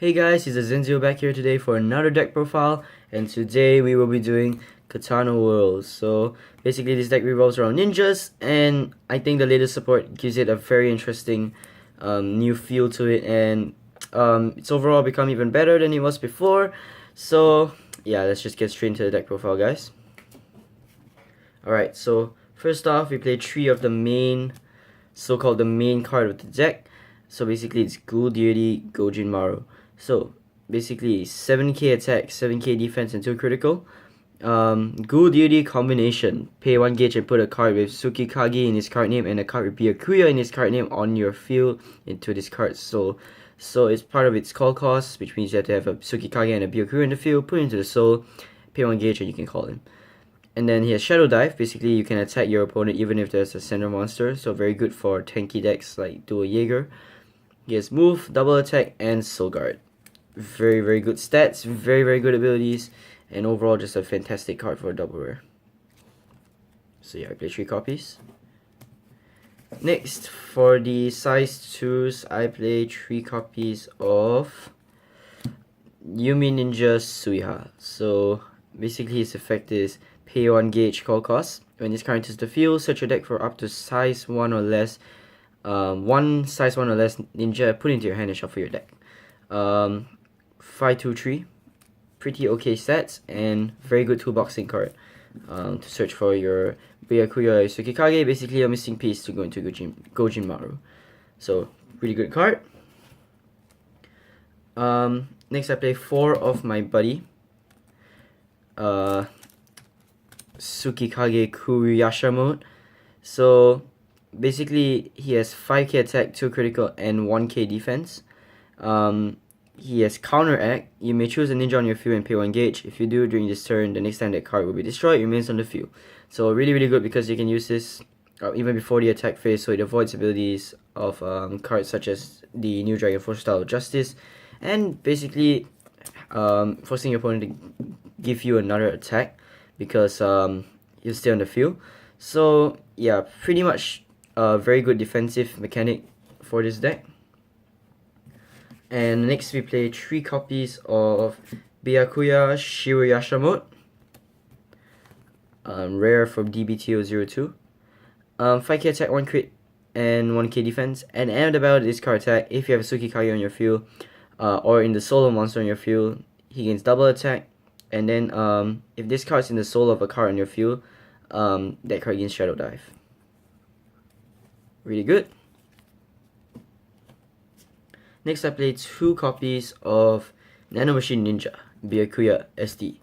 Hey guys, it's Azenzio back here today for another deck profile, and today we will be doing Katana World. So basically this deck revolves around ninjas, and I think the latest support gives it a very interesting new feel to it, and it's overall become even better than it was before. So yeah, let's just get straight into the deck profile, guys. Alright, so first off we play 3 of the main, so-called the main card of the deck. So basically it's Ghoul Deity Gojinmaru. So basically 7k attack, 7k defense, and 2 critical. Ghoul Deity combination. Pay 1 gauge and put a card with Tsukikage in his card name and a card with Byakuya in his card name on your field into this card. So it's part of its call cost, which means you have to have a Tsukikage and a Byakuya in the field, put it into the soul, pay 1 gauge, and you can call him. And then he has Shadow Dive. Basically, you can attack your opponent even if there's a center monster. So very good for tanky decks like Dual Jaeger. He has Move, Double Attack, and Soul Guard. Very, very good stats. Very, very good abilities. And overall, just a fantastic card for a double rare. So yeah, I play 3 copies. Next, for the size 2s, I play 3 copies of Yumi Ninja Suiha. So basically, his effect is pay 1 gauge call cost. When this card enters the field, search your deck for up to size 1 or less. One size 1 or less ninja, put into your hand and shuffle your deck. 5/2/3, pretty okay stats, and very good toolboxing card to search for your Byakuya Tsukikage, basically a missing piece to go into Gojinmaru. So, really good card. Next I play 4 of my buddy. Tsukikage Kuruyasha mode. So basically he has 5k attack, 2 critical, and 1k defense. He has counteract. You may choose a ninja on your field and pay 1 gauge. If you do during this turn, the next time that card will be destroyed, it remains on the field. So really, really good because you can use this even before the attack phase, so it avoids abilities of cards such as the New Dragon Force Style of Justice, and basically forcing your opponent to give you another attack because you stay on the field. So yeah, pretty much a very good defensive mechanic for this deck. And next we play 3 copies of Byakuya Shiruyasha mode. Rare from DBTO02. 5k attack, 1 crit, and 1k defense. And end of the battle, this card attack, if you have a Tsukikage on your field, or in the solo monster on your field, he gains double attack. And then if this card's in the soul of a card on your field, that card gains Shadow Dive. Really good. Next I play 2 copies of Nano Machine Ninja, Byakuya SD.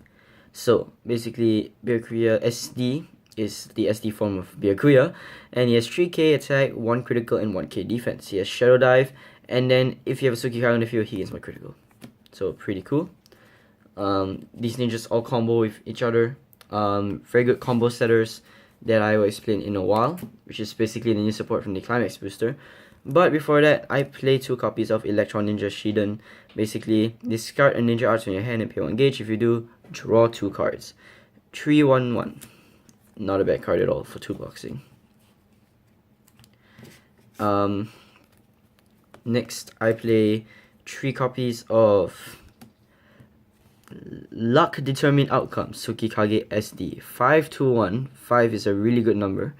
So basically Byakuya SD is the SD form of Byakuya, and he has 3k attack, 1 critical, and 1k defense. He has Shadow Dive, and then if you have a Tsukikage on the field, he gains 1 critical. So pretty cool. These ninjas all combo with each other. Very good combo setters that I will explain in a while, which is basically the new support from the Climax booster. But before that, I play 2 copies of Electron Ninja Shiden. Basically, discard a ninja arts from your hand and pay 1 gauge. If you do, draw 2 cards. 3/1/1. Not a bad card at all for toolboxing. Next, I play 3 copies of Luck Determined Outcome, Tsukikage SD. 5/2/1. 5 is a really good number.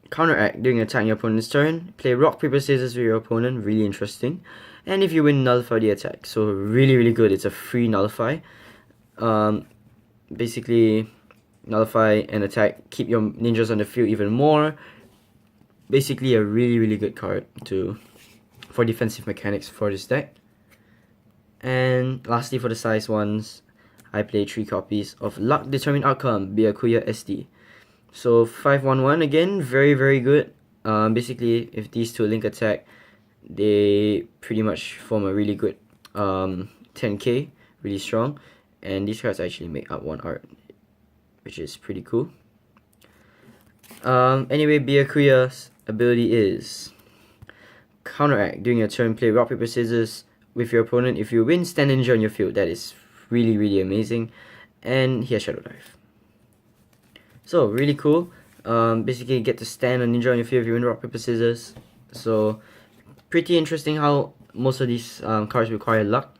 Counteract during attack your opponent's turn. Play rock, paper, scissors with your opponent. Really interesting. And if you win, nullify the attack. So really, really good. It's a free nullify. Basically, nullify and attack. Keep your ninjas on the field even more. Basically, a really, really good card for defensive mechanics for this deck. And lastly, for the size 1s, I play 3 copies of Luck Determined Outcome, Byakuya SD. So 5/1/1 again, very, very good. Basically, if these 2 link attack, they pretty much form a really good 10k, really strong. And these cards actually make up 1 art, which is pretty cool. Anyway, Byakuya's ability is counteract. During your turn, play rock, paper, scissors with your opponent. If you win, stand ninja on your field. That is really, really amazing. And he has Shadow Dive. So really cool. Basically you get to stand a ninja on your field if you win rock, paper, scissors. So pretty interesting how most of these cards require luck.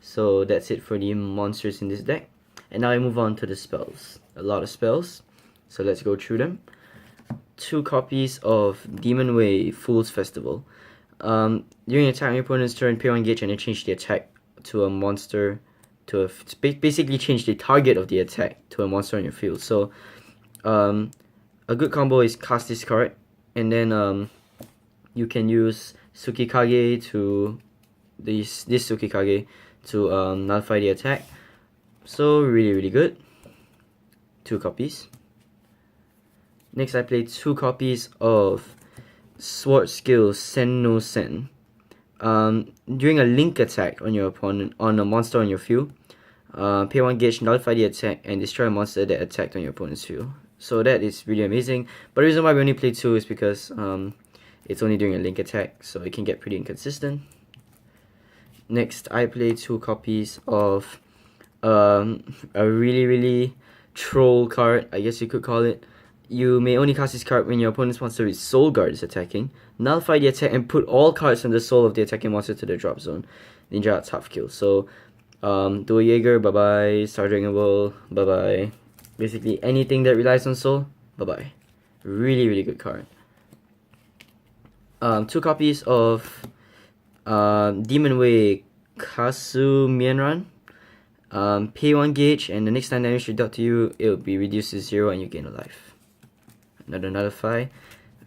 So that's it for the monsters in this deck. And now I move on to the spells. A lot of spells. So let's go through them. 2 copies of Demon Way Fool's Festival. During attack on your opponent's turn, pay 1 gauge and then change the attack to a monster. Basically change the target of the attack to a monster on your field. So a good combo is cast this card, and then you can use Tsukikage to this Tsukikage to nullify the attack. So really good. 2 copies. Next, I play 2 copies of Sword Skill Sen no Sen. During a link attack on your opponent on a monster on your field, pay 1 gauge, nullify the attack, and destroy a monster that attacked on your opponent's field. So that is really amazing. But the reason why we only play 2 is because it's only during a link attack, so it can get pretty inconsistent. Next, I play 2 copies of a really troll card, I guess you could call it. You may only cast this card when your opponent's monster with Soul Guard is attacking. Nullify the attack and put all cards from the soul of the attacking monster to the drop zone. Ninja Arts half kill. So, Dual Jaeger, bye bye. Star Dragon Ball, bye bye. Basically, anything that relies on soul, bye bye. Really good card. 2 copies of Demon Way Kasu Mienran. Pay 1 gauge, and the next time damage is dealt to you, it will be reduced to 0 and you gain a life. Another nullify.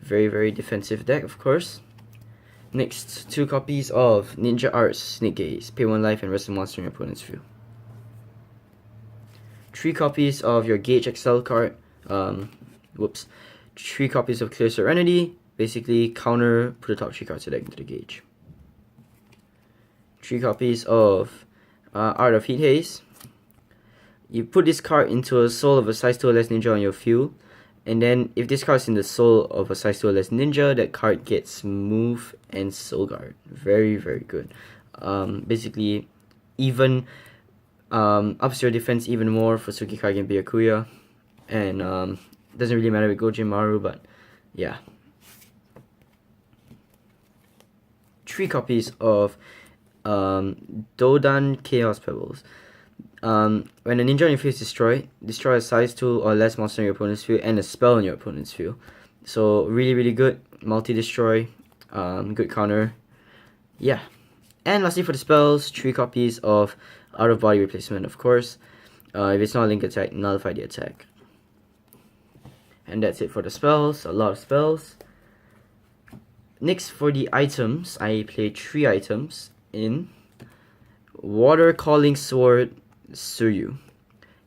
Very defensive deck, of course. Next, 2 copies of Ninja Arts Snake Gaze. Pay 1 life and rest the monster in your opponent's field. 3 copies of your Gauge XL card. 3 copies of Clear Serenity. Basically, counter, put the top 3 cards of the deck into the Gauge. 3 copies of Art of Heat Haze. You put this card into a soul of a size 2 or less ninja on your field, and then if this card is in the soul of a size 2 or less ninja, that card gets move and soul guard. Very good. Basically, even ups your defense even more for Tsukikage and Byakuya, and doesn't really matter with Gojinmaru, but yeah. 3 copies of Dodan Chaos Pebbles. When a ninja on your field is destroyed, destroy a size 2 or less monster on your opponent's field and a spell on your opponent's field. So really good. Multi-destroy. Good counter. Yeah. And lastly for the spells, 3 copies of Out of Body Replacement, of course. If it's not a link attack, nullify the attack. And that's it for the spells. A lot of spells. Next, for the items, I play 3 items in Water Calling Sword Suryu.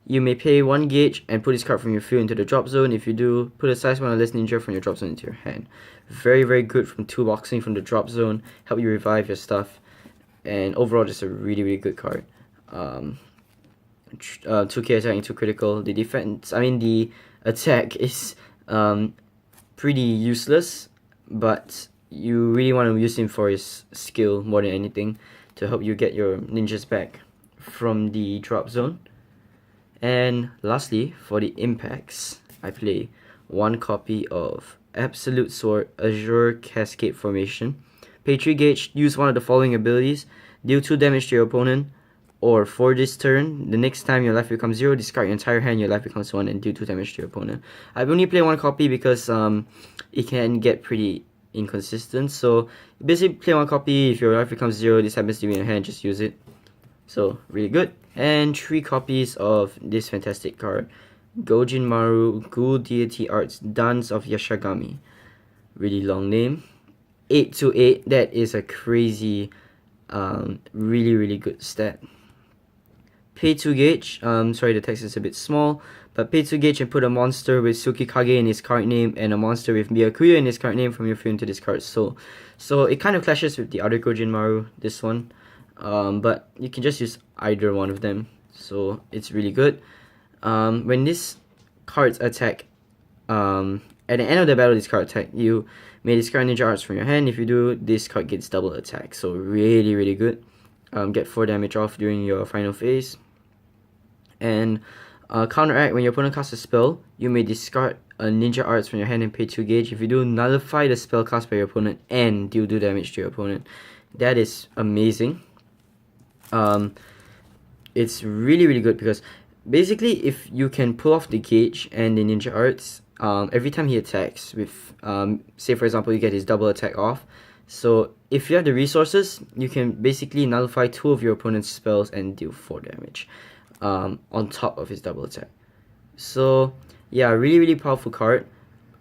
You may pay 1 gauge and put this card from your field into the drop zone. If you do, put a size 1 or less ninja from your drop zone into your hand. Very good from 2 boxing from the drop zone. Help you revive your stuff. And overall, just a really good card. 2k attack into critical. The defense, the attack is pretty useless, but you really want to use him for his skill more than anything to help you get your ninjas back from the drop zone. And lastly, for the impacts, I play 1 copy of Absolute Sword Azure Cascade Formation. Pay 3 gauge, use one of the following abilities. Deal 2 damage to your opponent, or for this turn, the next time your life becomes 0, discard your entire hand, your life becomes 1, and deal 2 damage to your opponent. I've only played 1 copy because it can get pretty inconsistent. So basically play 1 copy. If your life becomes 0, this happens to be in your hand, just use it. So really good. And 3 copies of this fantastic card, Gojinmaru Ghoul Deity Arts Dance of Yashagami. Really long name. 8/8. That is a crazy really good stat. Pay 2 gauge. Sorry, the text is a bit small, but pay 2 gauge and put a monster with Tsukikage in his card name and a monster with Byakuya in his card name from your field into this card. So it kind of clashes with the other Gojinmaru, this one. But you can just use either one of them. So it's really good. When this cards attack, at the end of the battle, this card attack, you may discard Ninja Arts from your hand. If you do, this card gets double attack. So really good. Get 4 damage off during your final phase. And counteract, when your opponent casts a spell, you may discard a Ninja Arts from your hand and pay 2 gauge. If you do, nullify the spell cast by your opponent and deal 2 damage to your opponent. that is amazing. It's really good because basically if you can pull off the gauge and the ninja arts, every time he attacks with, say for example you get his double attack off, so if you have the resources, you can basically nullify 2 of your opponent's spells and deal 4 damage on top of his double attack. So yeah, really powerful card.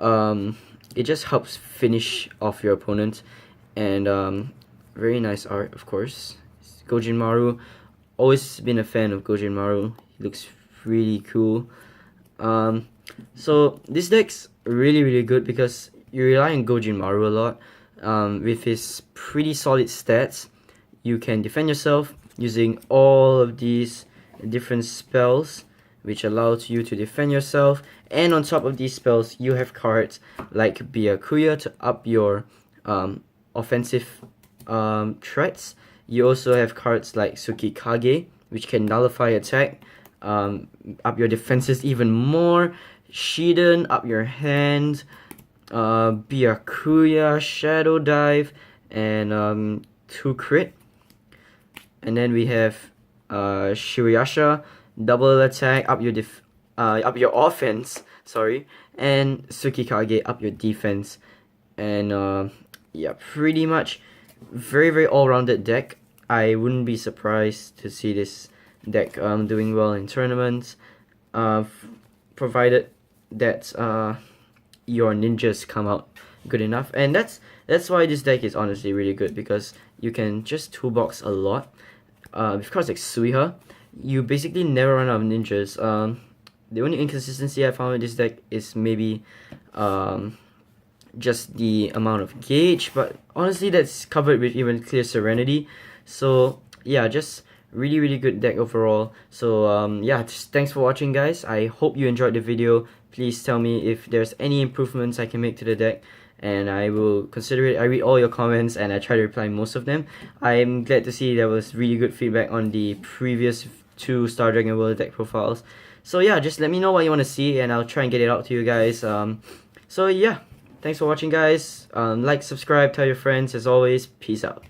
It just helps finish off your opponent, and very nice art, of course. Gojinmaru, always been a fan of Gojinmaru. He looks really cool. So this deck's really good because you rely on Gojinmaru a lot. With his pretty solid stats, you can defend yourself using all of these different spells, which allows you to defend yourself. And on top of these spells, you have cards like Byakuya to up your offensive threats. You also have cards like Tsukikage, which can nullify attack, up your defenses even more. Shiden, up your hand. Byakuya, Shadow Dive, and 2 crit. And then we have Shirayasha, double attack, up your offense, sorry, and Tsukikage, up your defense. And yeah, pretty much very all-rounded deck. I wouldn't be surprised to see this deck doing well in tournaments, provided that your ninjas come out good enough. And that's why this deck is honestly really good, because you can just toolbox a lot. With cards like Suiha, you basically never run out of ninjas. The only inconsistency I found with this deck is maybe just the amount of gauge, but honestly that's covered with even Clear Serenity. So yeah, just really good deck overall. So yeah, just thanks for watching, guys. I hope you enjoyed the video. Please tell me if there's any improvements I can make to the deck, and I will consider it. I read all your comments and I try to reply most of them. I'm glad to see there was really good feedback on the previous 2 Star Dragon World deck profiles. So yeah, just let me know what you want to see and I'll try and get it out to you guys. So yeah, thanks for watching, guys. Like, subscribe, tell your friends. As always, peace out.